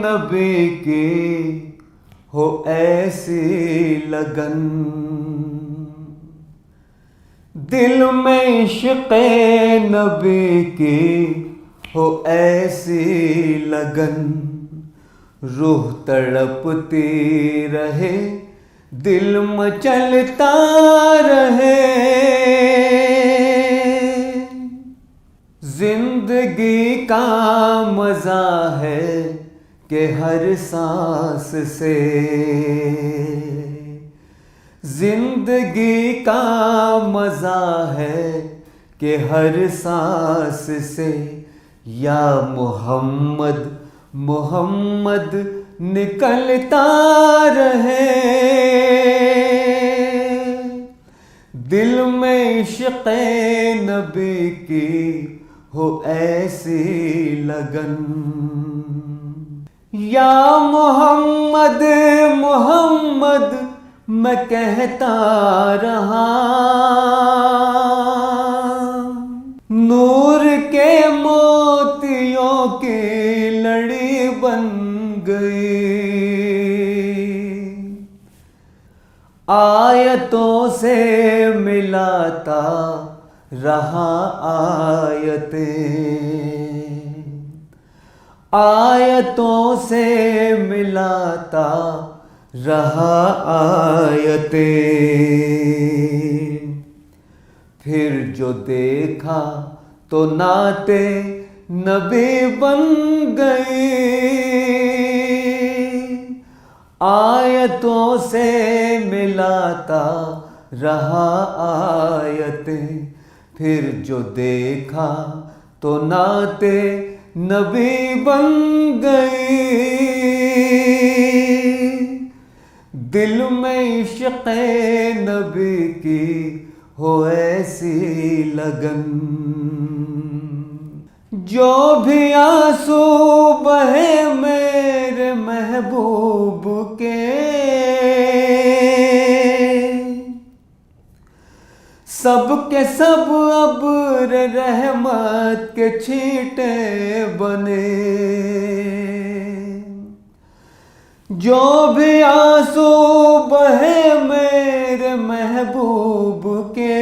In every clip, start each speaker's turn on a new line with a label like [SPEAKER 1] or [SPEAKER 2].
[SPEAKER 1] नबी की हो ऐसी लगन, दिल में इश्क़ नबी की हो ऐसी लगन, रूह तड़पती रहे दिल मचलता रहे। जिंदगी का मजा है कि हर सांस से, जिंदगी का मजा है कि हर सांस से, या मोहम्मद मोहम्मद निकलता रहे। दिल में इश्क़ नबी की हो ऐसी लगन, या मोहम्मद मोहम्मद मैं कहता रहा, नूर के मोतियों की लड़ी बन गई, आयतों से मिलाता रहा आयतें, आयतों से मिलाता रहा आयतें। फिर जो देखा तो नाते नबी बन गई, आयतों से मिलाता रहा आयतें। फिर जो देखा तो नाते नबी बन गई, दिल में इश्क़ नबी की हो ऐसी लगन। जो भी आंसू बहे मेरे महबूब के, सब के सब अब्र रहमत के छींटे बने। जो भी आंसू बहे मेरे महबूब के,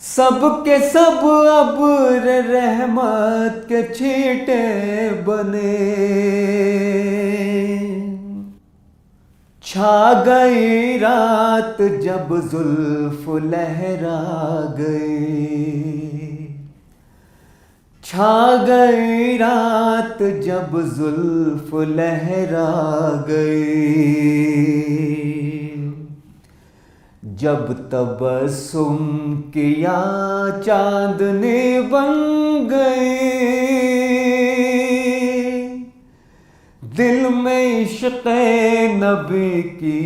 [SPEAKER 1] सब के सब अब्र रहमत के छींटे बने। छा गई रात जब जुल्फ लहरा गई, छा गई रात जब जुल्फ लहरा गई। जब तबस्सुम किया चांदनी बन गई, दिल में इश्क़ नबी की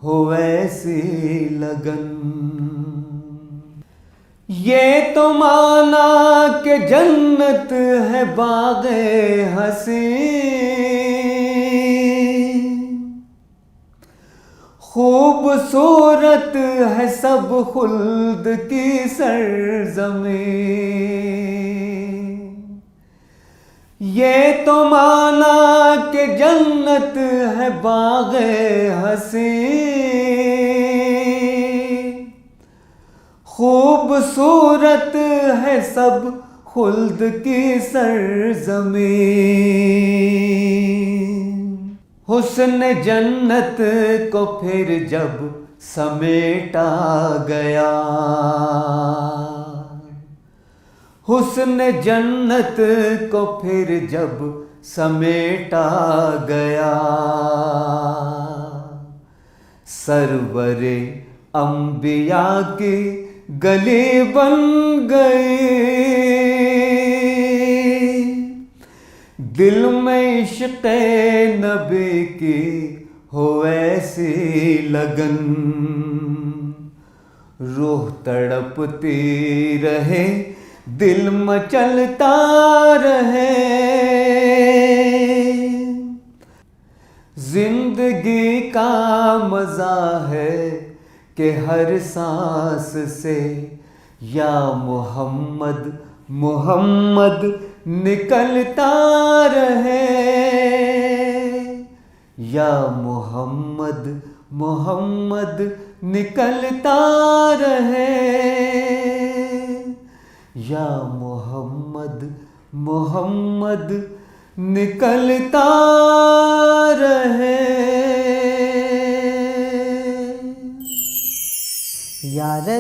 [SPEAKER 1] हो ऐसी लगन। ये तो माना कि जन्नत है बाग़े हसी, खूबसूरत है सब खुल्द की सरज़मीं। ये तो माना कि जन्नत है बाग़े हसी, खूबसूरत है सब खुल्द की सरज़मीं। हुस्न जन्नत को फिर जब समेटा गया, हुस्न जन्नत को फिर जब समेटा गया, सरवरे अंबिया की गली बन गई। दिल में इश्क़ नबी की हो ऐसी लगन, रूह तड़पती रहे दिल मचलता रहे। जिंदगी का मजा है कि हर सांस से, या मोहम्मद मोहम्मद निकलता रहे। या मोहम्मद मोहम्मद निकलता रहे। या मोहम्मद मोहम्मद निकलता